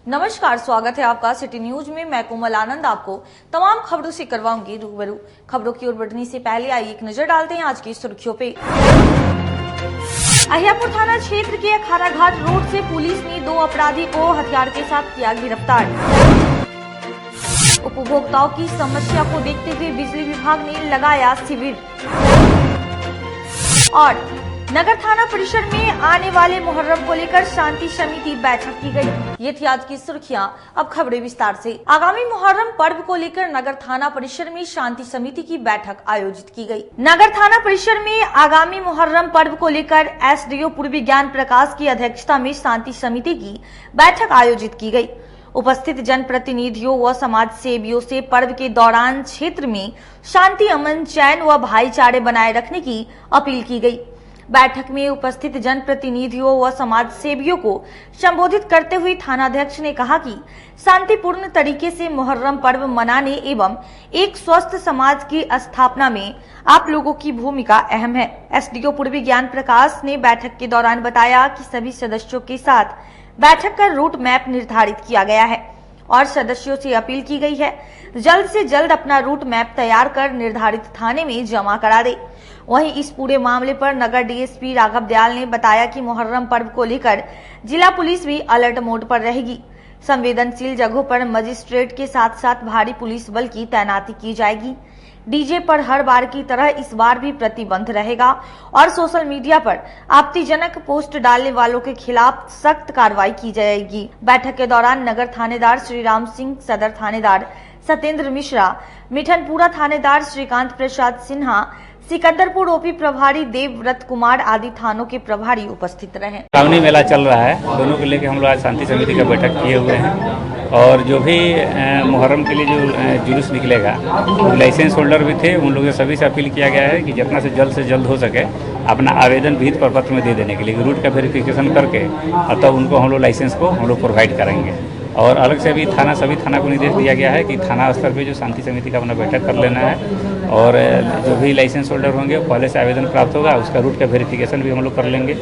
नमस्कार, स्वागत है आपका सिटी न्यूज में। मैं कोमल आनंद आपको तमाम खबरों से करवाऊंगी रूबरू। खबरों की ओर बढ़ने से पहले आइए एक नजर डालते हैं आज की सुर्खियों पे। अहियापुर थाना क्षेत्र के अखाड़ा घाट रोड से पुलिस ने 2 अपराधी को हथियार के साथ किया गिरफ्तार। उपभोक्ताओं की समस्या को देखते हुए बिजली विभाग ने लगाया शिविर। और नगर थाना परिसर में आने वाले मुहर्रम को लेकर शांति समिति बैठक की गई। ये थी आज की सुर्खियां। अब खबरें विस्तार से। आगामी मुहर्रम पर्व को लेकर नगर थाना परिसर में शांति समिति की बैठक आयोजित की गई। नगर थाना परिसर में आगामी मुहर्रम पर्व को लेकर एसडीओ पूर्वी ज्ञान प्रकाश की अध्यक्षता में शांति समिति की बैठक आयोजित की गई। उपस्थित जनप्रतिनिधियों व समाज सेवियों से पर्व के दौरान क्षेत्र में शांति, अमन, चैन व भाईचारे बनाए रखने की अपील की गई। बैठक में उपस्थित जनप्रतिनिधियों व समाज सेवियों को संबोधित करते हुए थानाध्यक्ष ने कहा कि शांतिपूर्ण तरीके से मुहर्रम पर्व मनाने एवं एक स्वस्थ समाज की स्थापना में आप लोगों की भूमिका अहम है। एसडीओ पूर्वी ज्ञान प्रकाश ने बैठक के दौरान बताया कि सभी सदस्यों के साथ बैठक का रूट मैप निर्धारित किया गया है और सदस्यों से अपील की गई है जल्द से जल्द अपना रूट मैप तैयार कर निर्धारित थाने में जमा करा दे। वहीं इस पूरे मामले पर नगर डीएसपी राघव दयाल ने बताया कि मुहर्रम पर्व को लेकर जिला पुलिस भी अलर्ट मोड पर रहेगी। संवेदनशील जगहों पर मजिस्ट्रेट के साथ साथ भारी पुलिस बल की तैनाती की जाएगी। डीजे पर हर बार की तरह इस बार भी प्रतिबंध रहेगा और सोशल मीडिया पर आपत्तिजनक पोस्ट डालने वालों के खिलाफ सख्त कार्रवाई की जाएगी। बैठक के दौरान नगर थानेदार श्री राम सिंह, सदर थानेदार सत्येंद्र मिश्रा, मिठनपुरा थानेदार श्रीकांत प्रसाद सिन्हा, सिकंदरपुर ओपी प्रभारी देवव्रत कुमार आदि थानों के प्रभारी उपस्थित रहे। श्रावणी मेला चल रहा है, दोनों को लेकर हम लोग आज शांति समिति का बैठक किए हुए हैं और जो भी मुहर्रम के लिए जो जुलूस निकलेगा, लाइसेंस होल्डर भी थे, उन लोगों से सभी से अपील किया गया है कि जितना से जल्द हो सके अपना आवेदन विहित प्रपत्र में दे देने के लिए रूट का वेरिफिकेशन करके और तब उनको हम लोग लाइसेंस को हम लोग प्रोवाइड करेंगे। और अलग से भी सभी थाना को निर्देश दिया गया है कि थाना स्तर पे जो शांति समिति का अपना बैठक कर लेना है और जो भी लाइसेंस होल्डर होंगे पहले से आवेदन प्राप्त होगा, उसका रूट का वेरिफिकेशन भी हम लोग कर लेंगे।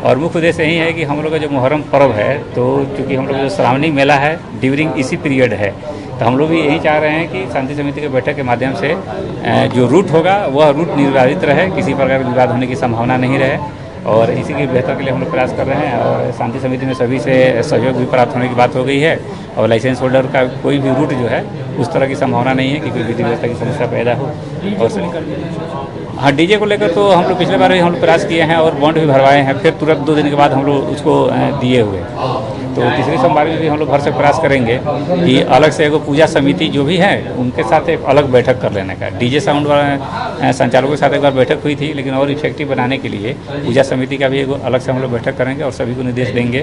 और मुख्य उद्देश्य यही है कि हम लोग का जो मुहर्रम पर्व है, तो चूँकि हम लोग जो श्रावणी मेला है ड्यूरिंग इसी पीरियड है, तो हम लोग भी यही चाह रहे हैं कि शांति समिति के बैठक के माध्यम से जो रूट होगा वह रूट निर्धारित रहे, किसी प्रकार का विवाद होने की संभावना नहीं रहे और इसी के बेहतर के लिए हम लोग प्रयास कर रहे हैं। और शांति समिति में सभी से सहयोग भी प्राप्त होने की बात हो गई है और लाइसेंस होल्डर का कोई भी रूट जो है उस तरह की संभावना नहीं है कि कोई विधि व्यवस्था की समस्या पैदा हो। और हाँ, डीजे को लेकर तो हम लोग पिछले बार भी हम लोग प्रयास किए हैं और बॉन्ड भी भरवाए हैं, फिर तुरंत 2 दिन के बाद हम लोग उसको दिए हुए। तो तीसरी सोमवार में भी हम लोग भर से प्रयास करेंगे कि अलग से एगो पूजा समिति जो भी है उनके साथ एक अलग बैठक कर लेने का। डीजे साउंड वाला संचालकों के साथ एक बार बैठक हुई थी, लेकिन और इफेक्टिव बनाने के लिए पूजा समिति का भी एगो अलग से हम लोग बैठक करेंगे और सभी को निर्देश देंगे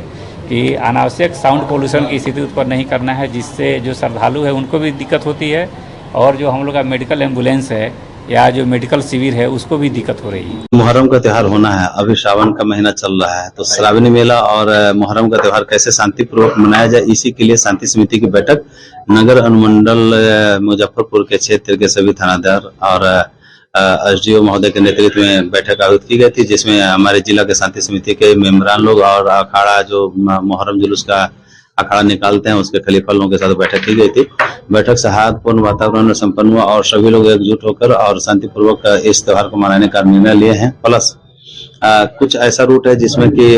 कि अनावश्यक साउंड पोल्यूशन की स्थिति उत्पन्न नहीं करना है, जिससे जो श्रद्धालु है उनको भी दिक्कत होती है और जो हम लोग का मेडिकल एम्बुलेंस है या जो मेडिकल शिविर है उसको भी दिक्कत हो रही है। मुहर्रम का त्योहार होना है, अभी श्रावण का महीना चल रहा है, तो श्रावणी मेला और मुहर्रम का त्योहार कैसे शांतिपूर्वक मनाया जाए, इसी के लिए शांति समिति की बैठक नगर अनुमंडल मुजफ्फरपुर के क्षेत्र के सभी थानादार और एसडीओ महोदय के नेतृत्व में बैठक आयोजित की गई थी, जिसमें हमारे जिला के शांति समिति के मेंबरान लोग और अखाड़ा जो मुहर्रम जुलूस का अखाड़ा निकालते हैं उसके खलीफा लोगों के साथ बैठक की गई थी। बैठक सौहार्दपूर्ण वातावरण में संपन्न हुआ और सभी लोग एकजुट होकर और शांतिपूर्वक इस त्योहार को मनाने का निर्णय लिए हैं। प्लस कुछ ऐसा रूट है जिसमें कि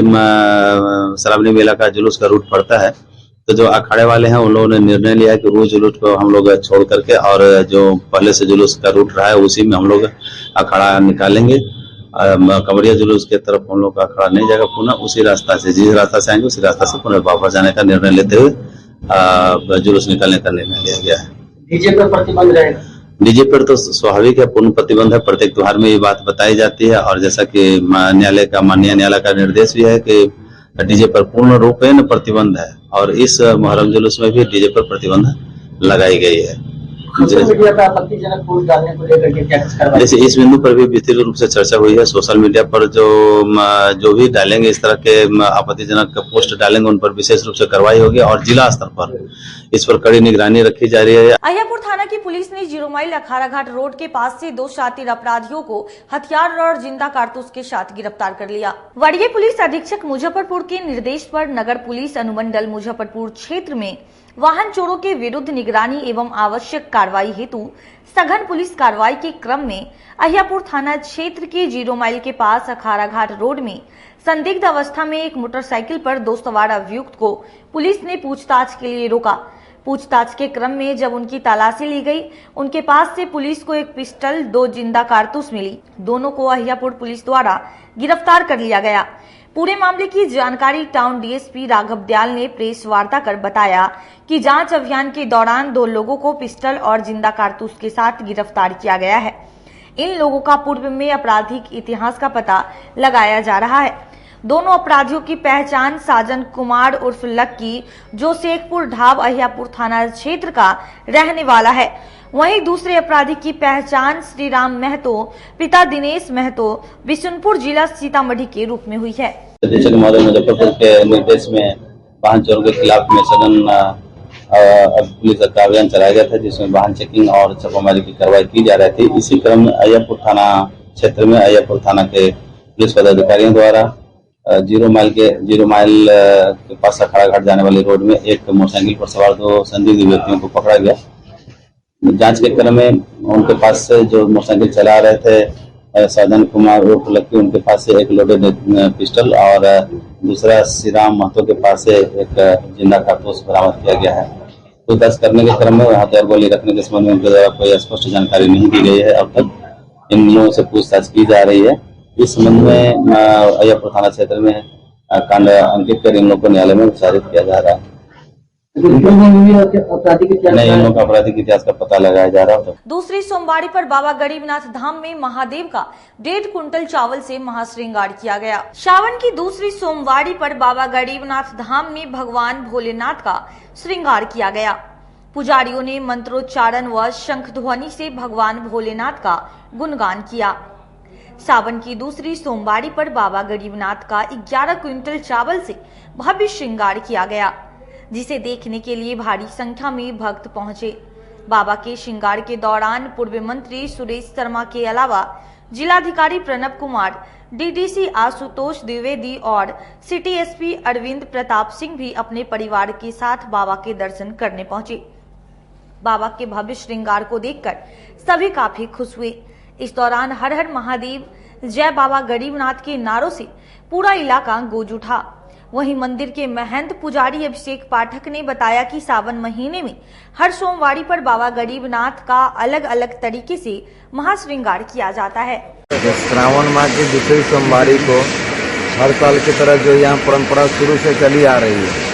श्रावणी मेला का जुलूस का रूट पड़ता है, तो जो अखाड़े वाले हैं उन लोगों ने निर्णय लिया कि वो जुलूस को हम लोग छोड़ करके और जो पहले से जुलूस का रूट रहा है उसी में हम लोग अखाड़ा निकालेंगे। कमरिया जुलूस के तरफ हम लोग का अखाड़ा नहीं जाएगा, पुनः उसी रास्ता से, जिस रास्ता से आएंगे उसी रास्ता से पुनः वापस जाने का निर्णय लेते हुए जुलूस निकालने का निर्णय लिया गया है। डीजे पर प्रतिबंध रहेगा? डीजे पर तो स्वाभाविक है, पूर्ण प्रतिबंध है, प्रत्येक त्योहार में ये बात बताई जाती है और जैसा कि माननीय न्यायालय का निर्देश भी है कि डीजे पर पूर्ण रूपेण प्रतिबंध है और इस मुहर्रम जुलूस में भी डीजे पर प्रतिबंध लगाई गई है। सोशल मीडिया पर आपत्तिजनक पोस्ट डालने को लेकर के क्या कार्रवाई? जैसे इस बिंदु पर भी विस्तृत रूप से चर्चा हुई है। सोशल मीडिया पर जो भी डालेंगे इस तरह के आपत्तिजनक पोस्ट डालेंगे उन पर विशेष रूप से कार्रवाई होगी और जिला स्तर पर इस पर कड़ी निगरानी रखी जा रही है। अहियापुर थाना की पुलिस ने 0 माइल अखाड़ा घाट रोड के पास से 2 शातिर अपराधियों को हथियार और जिंदा कारतूस के साथ गिरफ्तार कर लिया। वरीय पुलिस अधीक्षक मुजफ्फरपुर के निर्देश पर नगर पुलिस अनुमंडल मुजफ्फरपुर क्षेत्र में वाहन चोरों के विरुद्ध निगरानी एवं आवश्यक कार्रवाई हेतु सघन पुलिस कार्रवाई के क्रम में अहियापुर थाना क्षेत्र के 0 माइल के पास अखाड़ा घाट रोड में संदिग्ध अवस्था में एक मोटरसाइकिल पर 2 सवार अभियुक्त को पुलिस ने पूछताछ के लिए रोका। पूछताछ के क्रम में जब उनकी तलाशी ली गई, उनके पास से पुलिस को एक पिस्टल, 2 जिंदा कारतूस मिली। दोनों को अहियापुर पुलिस द्वारा गिरफ्तार कर लिया गया। पूरे मामले की जानकारी टाउन डीएसपी राघव दयाल ने प्रेस वार्ता कर बताया कि जांच अभियान के दौरान 2 लोगों को पिस्टल और जिंदा कारतूस के साथ गिरफ्तार किया गया है। इन लोगों का पूर्व में आपराधिक इतिहास का पता लगाया जा रहा है। दोनों अपराधियों की पहचान साजन कुमार उर्फ लक्की, जो शेखपुर ढाब अहियापुर थाना क्षेत्र का रहने वाला है। वहीं दूसरे अपराधी की पहचान श्री राम महतो, पिता दिनेश महतो, बिशुनपुर जिला सीतामढ़ी के रूप में हुई है। अधीक्षक महोदय मुजफ्फरपुर के निर्देश में वाहन चोरों के खिलाफ में सघन पुलिस अभियान चलाया गया था, जिसमें वाहन चेकिंग और छापामारी की कार्रवाई की जा रही थी। इसी क्रम में अहियापुर थाना क्षेत्र में अहियापुर थाना के पुलिस पदाधिकारियों द्वारा 0 माइल के पास अखाड़ा घाट जाने वाले रोड में एक मोटरसाइकिल पर सवार 2 संदिग्ध व्यक्तियों को पकड़ा गया। जांच के क्रम में उनके पास से जो मोटरसाइकिल चला रहे थे साधन कुमार उर्फ लक्की, उनके पास से एक लोडेड पिस्टल और दूसरा श्री राम महतो के पास से एक जिंदा कारतूस बरामद किया गया है। पूछताछ करने के क्रम में हथियार गोली रखने के संबंध में उनके द्वारा कोई स्पष्ट जानकारी नहीं दी गई है। अब तक इन लोगों से पूछताछ की जा रही है। इस संबंध में अहियापुर थाना क्षेत्र में कांड अंकित कर इन लोगों को न्यायालय में विचारित किया जा रहा है। आपराधिक इतिहास का पता लगाया जा रहा है। दूसरी सोमवारी पर बाबा गरीबनाथ धाम में महादेव का 1.5 कुंटल चावल से महाश्रृंगार किया गया। सावन की दूसरी सोमवारी पर बाबा गरीबनाथ धाम में भगवान भोलेनाथ का श्रृंगार किया गया। पुजारियों ने मंत्रोच्चारण व शंख ध्वनि से भगवान भोलेनाथ का गुणगान किया। सावन की दूसरी सोमवारी पर बाबा गरीबनाथ का 11 क्विंटल चावल से भव्य श्रृंगार किया गया, जिसे देखने के लिए भारी संख्या में भक्त पहुंचे। बाबा के श्रृंगार के दौरान पूर्व मंत्री सुरेश शर्मा के अलावा जिलाधिकारी प्रणब कुमार, डीडीसी आशुतोष द्विवेदी और सिटी एसपी अरविंद प्रताप सिंह भी अपने परिवार के साथ बाबा के दर्शन करने पहुंचे। बाबा के भव्य श्रृंगार को देखकर सभी काफी खुश हुए। इस दौरान हर हर महादेव, जय बाबा गरीबनाथ के नारों से पूरा इलाका गूंज उठा। वहीं मंदिर के महंत पुजारी अभिषेक पाठक ने बताया कि सावन महीने में हर सोमवारी पर बाबा गरीबनाथ का अलग अलग तरीके से महाश्रृंगार किया जाता है। श्रावण माह की दूसरी सोमवारी को हर साल की तरह जो यहाँ परंपरा शुरू से चली आ रही है,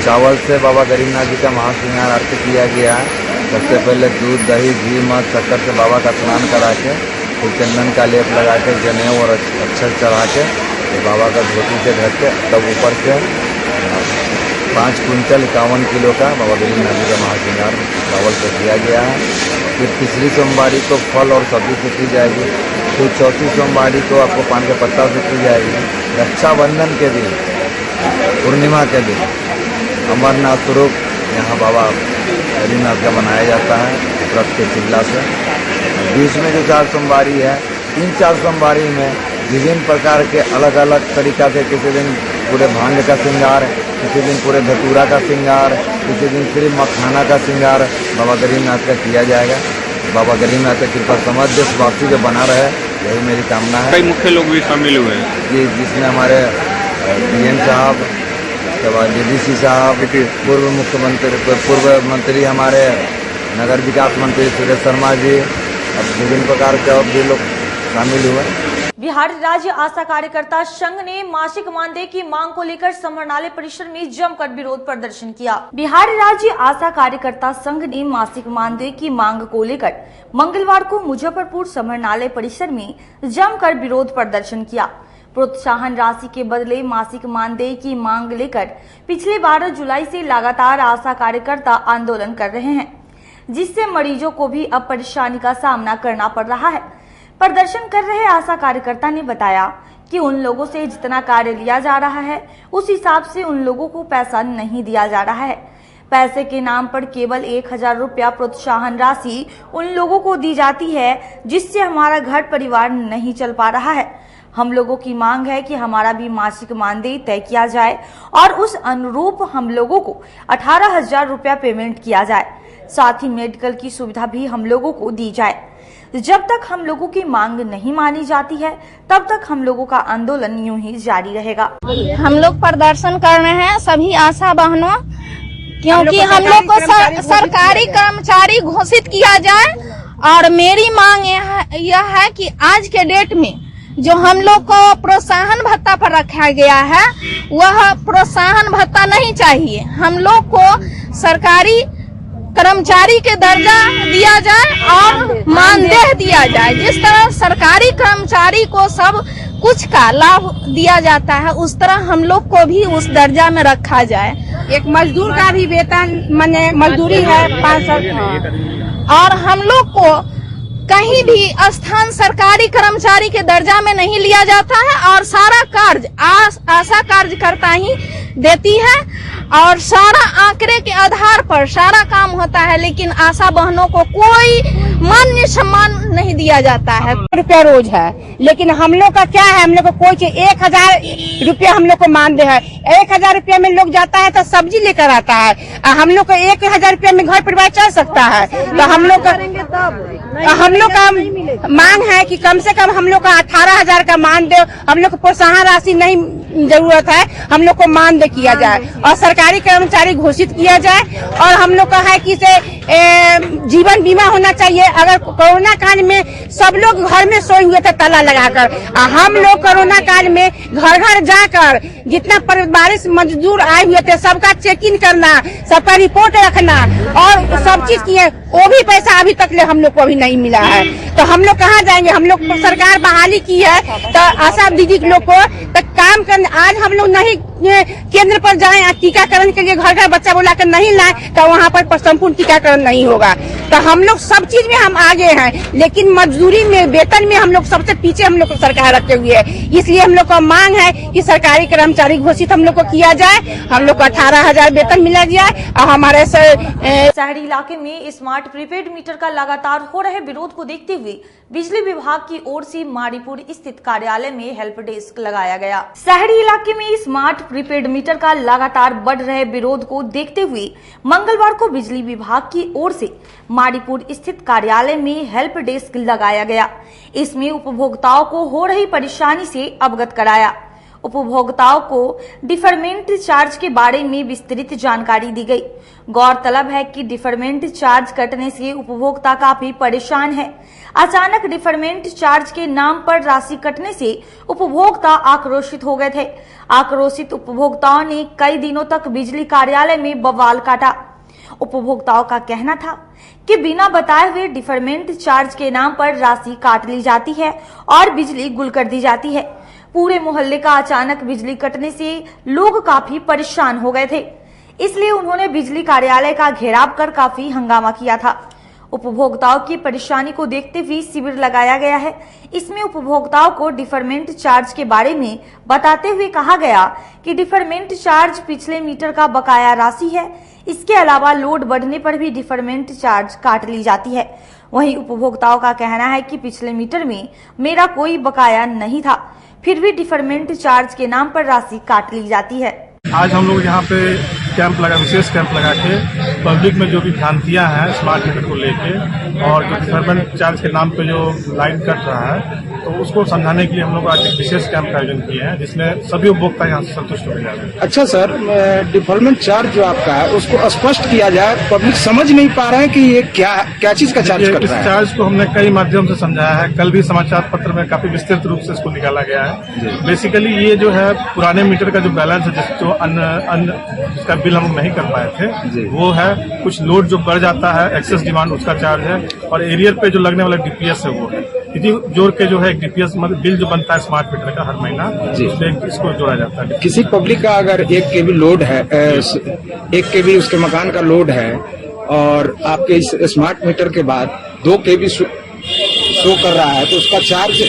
चावल से बाबा गरीबनाथ जी का महाश्रृंगार अर्पित किया गया है। सबसे पहले दूध, दही, घी, मध, शक्कर से बाबा का स्नान करा के, फिर चंदन का लेप लगा के, जनेऊ और अक्षर चढ़ा के बाबा का धोती से ढक के तब ऊपर से 5 क्विंटल 51 किलो का बाबा गरीबनाथ जी का महाश्रृंगार चावल से किया गया है। फिर तीसरी सोमवारी को फल और सब्जी से की जाएगी। फिर चौथी सोमवारी को आपको पान के पत्ता से की जाएगी। रक्षाबंधन के दिन, पूर्णिमा के दिन अमरनाथ स्वरूप यहाँ बाबा गरीबनाथ का मनाया जाता है व्रत के चिल्ला से। बीच में जो 4 सोमवारी है, इन 4 सोमवारी में विभिन्न प्रकार के अलग अलग तरीका से, किसी दिन पूरे भांग का श्रृंगार, किसी दिन पूरे धतूरा का श्रृंगार, किसी दिन सिर्फ मखाना का श्रृंगार बाबा गरीबनाथ का किया जाएगा। बाबा गरीबनाथ की कृपा समझ देशवासी जो बना रहे, यही मेरी कामना है। कई मुख्य लोग भी शामिल हुए हैं जी, जिसमें हमारे डीएम साहब, उसके बाद डीडीसी साहब, पूर्व मुख्यमंत्री, पूर्व मंत्री हमारे नगर विकास मंत्री सुरेश शर्मा जी, अब विभिन्न प्रकार के और भी लोग शामिल हुए। बिहार राज्य आशा कार्यकर्ता संघ ने मासिक मानदेय की मांग को लेकर समाहरणालय परिसर में जमकर विरोध प्रदर्शन किया। बिहार राज्य आशा कार्यकर्ता संघ ने मासिक मानदेय की मांग को लेकर मंगलवार को मुजफ्फरपुर समाहरणालय परिसर में जमकर विरोध प्रदर्शन किया। प्रोत्साहन राशि के बदले मासिक मानदेय की मांग लेकर पिछले 12 जुलाई से लगातार आशा कार्यकर्ता आंदोलन कर रहे हैं। जिससे मरीजों को भी अब परेशानी का सामना करना पड़ रहा है। प्रदर्शन कर रहे आशा कार्यकर्ता ने बताया कि उन लोगों से जितना कार्य लिया जा रहा है उस हिसाब से उन लोगों को पैसा नहीं दिया जा रहा है। पैसे के नाम पर केवल 1000 रुपया प्रोत्साहन राशि उन लोगों को दी जाती है, जिससे हमारा घर परिवार नहीं चल पा रहा है। हम लोगों की मांग है कि हमारा भी मासिक मानदेय तय किया जाए और उस अनुरूप हम लोगों को 18,000 रुपया पेमेंट किया जाए। साथ ही मेडिकल की सुविधा भी हम लोगों को दी जाए। जब तक हम लोगों की मांग नहीं मानी जाती है तब तक हम लोगों का आंदोलन यूं ही जारी रहेगा। हम लोग प्रदर्शन कर रहे हैं सभी आशा बहनों, क्योंकि हम लोग को सरकारी कर्मचारी घोषित किया जाए। और मेरी मांग यह है कि आज के डेट में जो हम लोग को प्रोत्साहन भत्ता पर रखा गया है वह प्रोत्साहन भत्ता नहीं चाहिए। हम लोग को सरकारी कर्मचारी के दर्जा दिया जाए और मानदेय दिया जाए। जिस तरह सरकारी कर्मचारी को सब कुछ का लाभ दिया जाता है उस तरह हम लोग को भी उस दर्जा में रखा जाए। एक मजदूर का भी वेतन माने मजदूरी है 500। और हम लोग को कहीं भी स्थान सरकारी कर्मचारी के दर्जा में नहीं लिया जाता है और सारा कार्य आशा कार्यकर्ता ही देती है और सारा आंकड़े के आधार पर सारा काम होता है, लेकिन आशा बहनों को कोई मान्य सम्मान नहीं दिया जाता है। रुपया रोज है, लेकिन हम लोग का क्या है, हम लोग को कोई चीज 1000 रुपया हम लोग को मानदेय है। 1000 रुपया में लोग जाता है तो सब्जी लेकर आता है। हम लोग को 1000 रुपया में घर परिवार चल सकता है। तो हम लोग का मांग है कि कम से कम हम लोग का 18,000 का मानदेय, हम लोग को प्रोत्साहन राशि नहीं जरूरत है, हम लोग को मानदेय किया जाए और सरकारी कर्मचारी घोषित किया जाए। और हम लोग का है कि जीवन बीमा होना चाहिए। अगर कोरोना काल में सब लोग घर में सोए हुए थे ताला लगाकर, हम लोग कोरोना काल में घर घर जाकर जितना परिवारिक मजदूर आए हुए थे सबका चेक इन करना, सबका रिपोर्ट रखना और सब चीज किए, वो भी पैसा अभी तक ले हम लोग को अभी नहीं मिला है। तो हम लोग कहाँ जाएंगे? हम लोग सरकार बहाली की है तो आशा दीदी लोग को तो काम करने, आज हम लोग नहीं केंद्र पर जाएं टीकाकरण के लिए, घर घर बच्चा बुला कर नहीं लाए तो वहाँ पर संपूर्ण टीकाकरण नहीं होगा। तो हम लोग सब चीज में हम आगे हैं, लेकिन मजदूरी में वेतन में हम लोग सबसे पीछे हम लोग को सरकार रखे हुए है। इसलिए हम लोग का मांग है कि सरकारी कर्मचारी घोषित हम लोग को किया जाए, हम लोग को 18,000 वेतन मिला जाए। और हमारे शहरी इलाके में स्मार्ट प्रीपेड मीटर का लगातार हो रहे विरोध को देखते हुए बिजली विभाग की ओर से मारीपुर स्थित कार्यालय में हेल्प डेस्क लगाया गया। शहरी इलाके में स्मार्ट प्रीपेड मीटर का लगातार बढ़ रहे विरोध को देखते हुए मंगलवार को बिजली विभाग की ओर से मारीपुर स्थित कार्यालय में हेल्प डेस्क लगाया गया। इसमें उपभोक्ताओं को हो रही परेशानी से अवगत कराया। उपभोक्ताओं को डिफरमेंट चार्ज के बारे में विस्तृत जानकारी दी गई। गौरतलब है कि डिफरमेंट चार्ज कटने से उपभोक्ता काफी परेशान है। अचानक डिफरमेंट चार्ज के नाम पर राशि कटने से उपभोक्ता आक्रोशित हो गए थे। आक्रोशित उपभोक्ताओं ने कई दिनों तक बिजली कार्यालय में बवाल काटा। उपभोक्ताओं का कहना था कि बिना बताए हुए डिफरमेंट चार्ज के नाम पर राशि काट ली जाती है और बिजली गुल कर दी जाती है। पूरे मोहल्ले का अचानक बिजली कटने से लोग काफी परेशान हो गए थे, इसलिए उन्होंने बिजली कार्यालय का घेराव कर काफी हंगामा किया था। उपभोक्ताओं की परेशानी को देखते हुए शिविर लगाया गया है। इसमें उपभोक्ताओं को डिफरमेंट चार्ज के बारे में बताते हुए कहा गया कि डिफरमेंट चार्ज पिछले मीटर का बकाया राशि है। इसके अलावा लोड बढ़ने पर भी डिफरमेंट चार्ज काट ली जाती है। वहीं उपभोक्ताओं का कहना है कि पिछले मीटर में मेरा कोई बकाया नहीं था, फिर भी डिफरमेंट चार्ज के नाम पर राशि काट ली जाती है। आज हम लोग यहाँ पे कैंप लगा, विशेष कैंप लगा के पब्लिक में जो भी भ्रांतियाँ हैं स्मार्ट मीटर को लेके और जो डिफरमेंट चार्ज के नाम पे जो लाइन कट रहा है तो उसको समझाने के लिए हम लोग आज एक विशेष कैंप का आयोजन किए हैं, जिसमें सभी उपभोक्ता यहाँ से संतुष्ट हो गए। अच्छा सर, डिफरमेंट चार्ज जो आपका है उसको स्पष्ट किया जाए, पब्लिक समझ नहीं पा रहे हैं कि ये क्या चीज का चार्ज कर रहा है। इस चार्ज को हमने कई माध्यम से समझाया है। कल भी समाचार पत्र में काफी विस्तृत रूप से इसको निकाला गया है। बेसिकली ये जो है पुराने मीटर का जो बैलेंस है, जिसका बिल हम नहीं कर पाए थे, वो है कुछ लोड जो बढ़ जाता है, एक्सेस डिमांड, उसका चार्ज है, और एरियर पे जो लगने वाला डीपीएस है वो है। इसी जोड़ के जो है एक डीपीएस मतलब बिल जो बनता है स्मार्ट मीटर का हर महीना, उसमें इसको जोड़ा जाता है। किसी पब्लिक का अगर 1 kb लोड है, 1 kb उसके मकान का लोड है और आपके इस स्मार्ट मीटर के बाद 2 kb शो कर रहा है, तो उसका चार्ज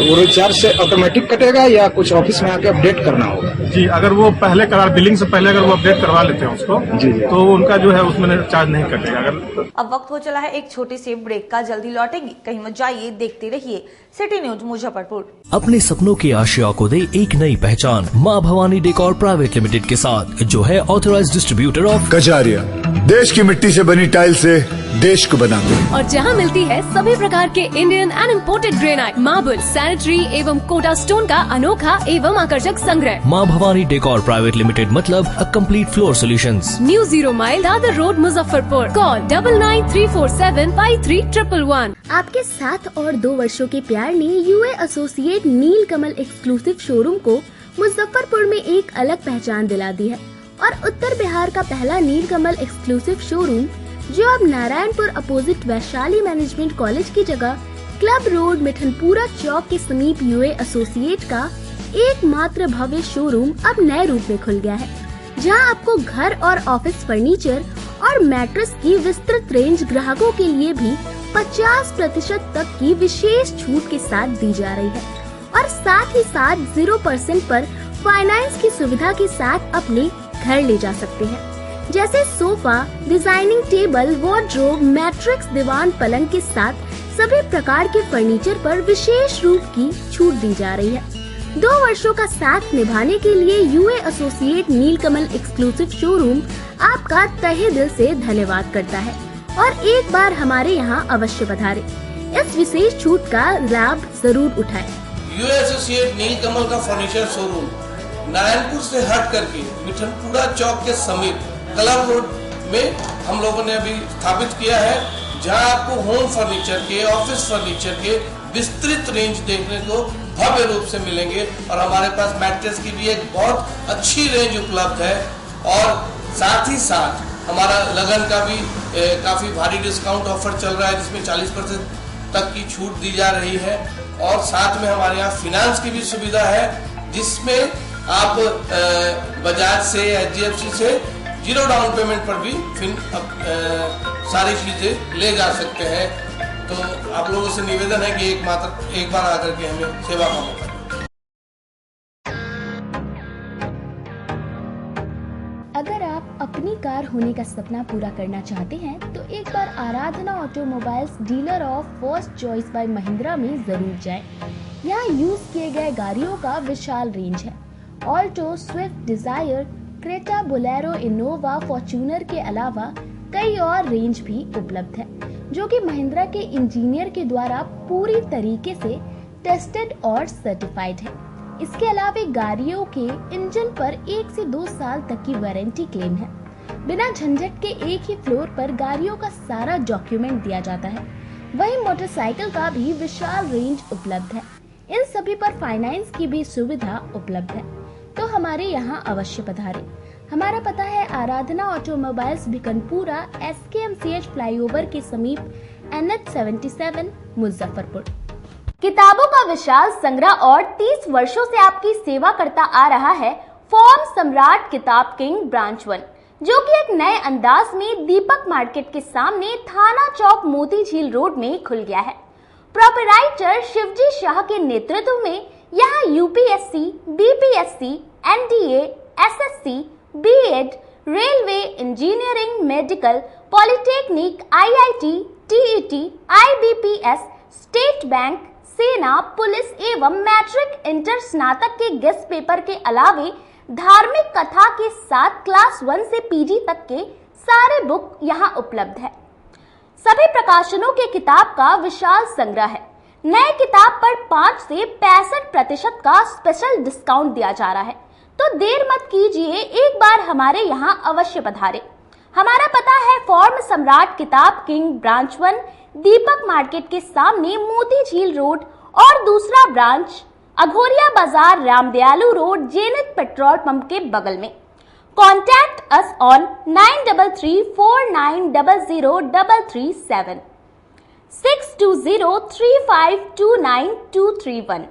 वो रिचार्ज से ऑटोमेटिक कटेगा या कुछ ऑफिस में आके अपडेट करना होगा? जी, अगर वो पहले बिलिंग से पहले अगर वो अपडेट करवा लेते हैं उसको, जी। तो उनका जो है उसमें चार्ज नहीं कटेगा। अगर अब वक्त हो चला है एक छोटे से ब्रेक का, जल्दी लौटेंगे, कहीं मत जाइए, देखते रहिए सिटी न्यूज मुजफ्फरपुर। अपने सपनों की आशा को दे एक नई पहचान माँ भवानी डेकोर प्राइवेट लिमिटेड के साथ, जो है ऑथराइज्ड डिस्ट्रीब्यूटर ऑफ कजारिया। देश की मिट्टी से बनी टाइल से देश को बनाते हैं, और जहां मिलती है सभी प्रकार के Indian and imported granite, marble, sanitary एवं कोटा स्टोन का अनोखा एवं आकर्षक संग्रह। माँ भवानी डेकोर प्राइवेट लिमिटेड मतलब a complete floor solutions. New 0 mile Dadar road Muzaffarpur. Call 9934753111। आपके 7 और 2 वर्षों के प्यार ने यूए एसोसिएट नीलकमल एक्सक्लूसिव शोरूम को मुजफ्फरपुर में एक अलग पहचान दिला दी है, और उत्तर बिहार का पहला नीलकमल एक्सक्लूसिव शोरूम, जो अब Narayanpur opposite Vaishali management college की जगह क्लब रोड मिठनपुरा चौक के समीप यूए एसोसिएट का एकमात्र भव्य शोरूम अब नए रूप में खुल गया है, जहां आपको घर और ऑफिस फर्नीचर और मैट्रेस की विस्तृत रेंज ग्राहकों के लिए भी 50% तक की विशेष छूट के साथ दी जा रही है, और साथ ही साथ 0% पर फाइनेंस की सुविधा के साथ अपने घर ले जा सकते हैं, जैसे sofa, designing table, wardrobe, mattress, दीवान, पलंग के साथ सभी प्रकार के फर्नीचर पर विशेष रूप की छूट दी जा रही है। 2 वर्षों का साथ निभाने के लिए यूए एसोसिएट नीलकमल एक्सक्लूसिव शोरूम आपका तहे दिल से धन्यवाद करता है, और एक बार हमारे यहाँ अवश्य पधारें। इस विशेष छूट का लाभ जरूर उठाएं। यूए एसोसिएट नीलकमल का फर्नीचर शोरूम नारायणपुर से हट करके मिठनपुरा चौक के समीप क्लब रोड में हम लोगों ने अभी स्थापित किया है, जहां आपको होम फर्नीचर के, ऑफिस फर्नीचर के विस्तृत रेंज देखने को भव्य रूप से मिलेंगे, और हमारे पास मैट्रेस की भी एक बहुत अच्छी रेंज उपलब्ध है, और साथ ही साथ हमारा लगन का भी काफी भारी डिस्काउंट ऑफर चल रहा है, जिसमें 40% तक की छूट दी जा रही है, और साथ में हमारे यहाँ फाइनेंस की भी सुविधा है, जिसमें आप बजाज से, HDFC से 0 डाउन पेमेंट पर भी सारी चीजें ले जा सकते हैं। तो आप लोगों से निवेदन है कि एक बार आकर के हमें सेवा का मौका दें। अगर आप अपनी कार होने का सपना पूरा करना चाहते हैं, तो एक बार Aradhana automobiles dealer of first choice by Mahindra में जरूर जाएं। यहाँ यूज किए गए गाड़ियों का विशाल रेंज है। Alto, Swift, Dzire, Creta, Bolero, Innova, Fortuner के अलावा कई और रेंज भी उपलब्ध है, जो कि महिंद्रा के इंजीनियर के द्वारा पूरी तरीके से टेस्टेड और सर्टिफाइड है। इसके अलावा गाड़ियों के इंजन पर 1 से 2 साल तक की वारंटी क्लेम है। बिना झंझट के एक ही फ्लोर पर गाड़ियों का सारा डॉक्यूमेंट दिया जाता है। वहीं मोटरसाइकिल का भी विशाल रेंज उपलब्ध है। इन सभी पर फाइनेंस की भी सुविधा उपलब्ध है, तो हमारे यहाँ अवश्य पधारें। हमारा पता है आराधना ऑटोमोबाइल्स भिकनपुरा, SKMCH फ्लाईओवर के समीप, NH 77 मुजफ्फरपुर। किताबों का विशाल संग्रह और 30 वर्षों से आपकी सेवा करता आ रहा है फॉर्म सम्राट किताब किंग ब्रांच 1, जो कि एक नए अंदाज में दीपक मार्केट के सामने थाना चौक मोती झील रोड में खुल गया है। प्रोपराइटर शिवजी शाह के नेतृत्व में यहाँ UPSC, BPSC, NDA, SSC, B.Ed, railway, engineering, medical, polytechnic, IIT, TET, IBPS, state bank, सेना, पुलिस एवं मैट्रिक इंटर स्नातक के गेस्ट पेपर के अलावे धार्मिक कथा के साथ क्लास 1 से PG तक के सारे बुक यहाँ उपलब्ध है। सभी प्रकाशनों के किताब का विशाल संग्रह है। नए किताब पर 5 से 65% का स्पेशल डिस्काउंट दिया जा रहा है, तो देर मत कीजिए, एक बार हमारे यहाँ अवश्य पधारें। हमारा पता है फॉर्म सम्राट किताब किंग ब्रांच 1, दीपक मार्केट के सामने मोती झील रोड, और दूसरा ब्रांच अघोरिया बाजार, Ramdayalu road, Jenit petrol pump के बगल में। Contact us on 9334900337, 6203529231,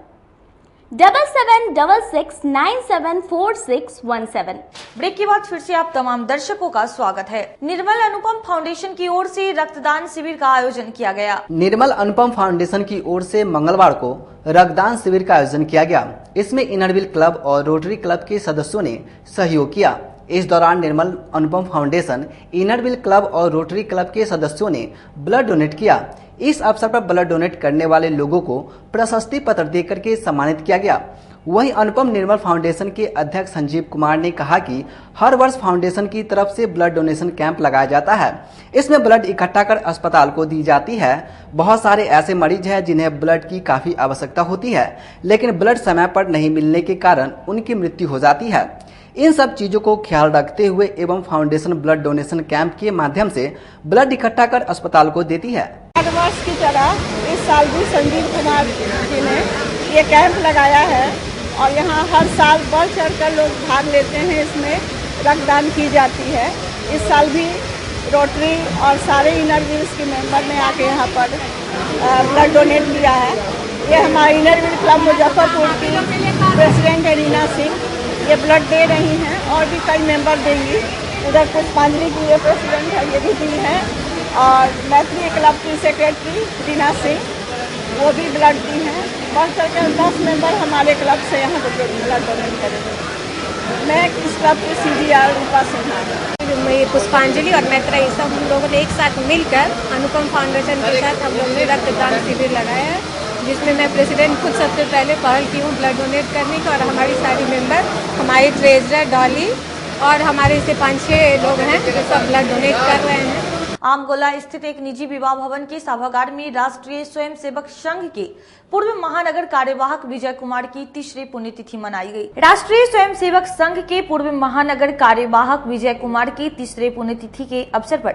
7766974617। ब्रेक के बाद फिर से आप तमाम दर्शकों का स्वागत है। निर्मल अनुपम फाउंडेशन की ओर से रक्तदान शिविर का आयोजन किया गया। निर्मल अनुपम फाउंडेशन की ओर से मंगलवार को रक्तदान शिविर का आयोजन किया गया। इसमें इनरव्हील क्लब और रोटरी क्लब के सदस्यों ने सहयोग किया। इस दौरान निर्मल अनुपम फाउंडेशन, इनरव्हील क्लब और रोटरी क्लब के सदस्यों ने ब्लड डोनेट किया। इस अवसर पर ब्लड डोनेट करने वाले लोगों को प्रशस्ति पत्र देकर के सम्मानित किया गया। वहीं अनुपम निर्मल फाउंडेशन के अध्यक्ष संजीव कुमार ने कहा कि हर वर्ष फाउंडेशन की तरफ से ब्लड डोनेशन कैंप लगाया जाता है। इसमें ब्लड इकट्ठा कर अस्पताल को दी जाती है। बहुत सारे ऐसे मरीज हैं जिन्हें ब्लड की काफी आवश्यकता होती है, लेकिन ब्लड समय पर नहीं मिलने के कारण उनकी मृत्यु हो जाती है। इन सब चीजों को ख्याल रखते हुए एवं फाउंडेशन ब्लड डोनेशन कैंप के माध्यम से ब्लड इकट्ठा कर अस्पताल को देती है। हर वर्ष की तरह इस साल भी संजीव कुमार जी ने ये कैंप लगाया है और यहाँ हर साल बढ़ चढ़ कर लोग भाग लेते हैं। इसमें रक्तदान की जाती है। इस साल भी रोटरी और सारे इनरव्हील्स के मेंबर ने आके यहाँ पर ब्लड डोनेट किया है। ये हमारे इनरव्हील क्लब मुजफ्फरपुर की प्रेसिडेंट है रीना सिंह, ये ब्लड दे रही हैं और भी कई मेंबर देंगी। उधर पुष्पांजलि की ये प्रेसिडेंट है, ये भी दी है, और मैत्री क्लब की सेक्रेटरी रीना सिंह, वो भी ब्लड दी हैं। बढ़ चढ़ कर 10 मेंबर हमारे क्लब से यहाँ पर ब्लड डोनेट करेंगे। मैं इस क्लब की CDR रूपा सिन्हा हूँ। पुष्पांजलि और मैत्रा, ये सब हम लोगों ने एक साथ मिलकर अनुपम फाउंडेशन के साथ हम लोगों ने रक्तदान शिविर लगाया है, जिसमें मैं प्रेसिडेंट खुद सबसे पहले पहल की हूँ ब्लड डोनेट करने की। और हमारी सारी मेंबर, हमारी ट्रेजरर डॉली और हमारे से 5-6 लोग हैं जो सब ब्लड डोनेट कर रहे हैं। आमगोला स्थित एक निजी विवाह भवन के सभागार में राष्ट्रीय स्वयंसेवक संघ के पूर्व महानगर कार्यवाहक विजय कुमार की तीसरी पुण्यतिथि मनाई गई। राष्ट्रीय स्वयंसेवक संघ के पूर्व महानगर कार्यवाहक विजय कुमार की तीसरे पुण्यतिथि के अवसर पर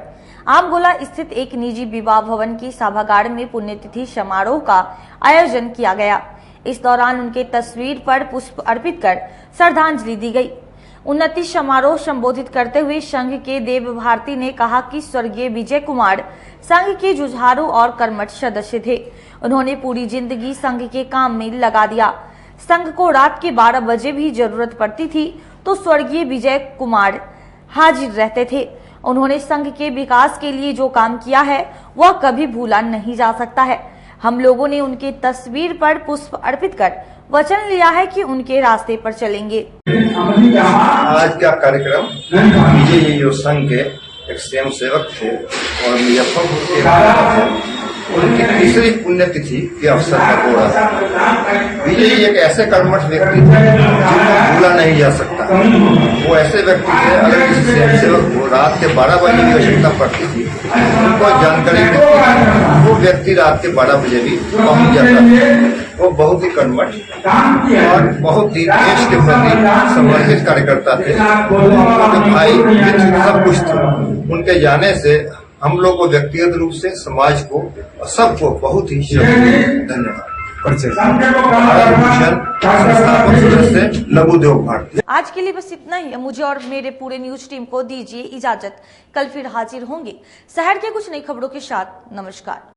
आमगोला स्थित एक निजी विवाह भवन के सभागार में पुण्यतिथि समारोह का आयोजन किया गया। इस दौरान उनके तस्वीर पर पुष्प अर्पित कर श्रद्धांजलि दी गई। उन्नति समारोह संबोधित करते हुए संघ के देव भारती ने कहा कि स्वर्गीय विजय कुमार संघ के जुझारू और कर्मठ सदस्य थे। उन्होंने पूरी जिंदगी संघ के काम में लगा दिया। संघ को रात के 12 बजे भी जरूरत पड़ती थी तो स्वर्गीय विजय कुमार हाजिर रहते थे। उन्होंने संघ के विकास के लिए जो काम किया है वह कभी भूला नहीं जा सकता है। हम लोगों ने उनके तस्वीर पर पुष्प अर्पित कर वचन लिया है कि उनके रास्ते पर चलेंगे। आज का कार्यक्रम विजय जो संघ के एक स्वयं सेवक थे और मुजफ्फरपुर के थे, उनकी तीसरी पुण्यतिथि के अवसर पर हो रहा था। विजय एक ऐसे कर्मठ व्यक्ति थे जिनको भूला नहीं जा सकता। वो ऐसे व्यक्ति थे, अगर किसी स्वयं सेवक को रात के 12 बजे की आवश्यकता पड़ती थी, उनको जानकारी मिलती, वो व्यक्ति रात के 12 बजे भी पहुंच जाता था। वो बहुत ही कर्मठ और बहुत ही देश के प्रति समर्पित कार्यकर्ता थे। उनके भाई मित्र सब कुछ थे। उनके जाने से हम लोग को व्यक्तिगत रूप से, समाज को, सबको बहुत ही धन्यवाद। लघुदेव भारती। आज के लिए बस इतना ही। मुझे और मेरे पूरे न्यूज टीम को दीजिए इजाजत। कल फिर हाजिर होंगे शहर के कुछ नई खबरों के साथ। नमस्कार।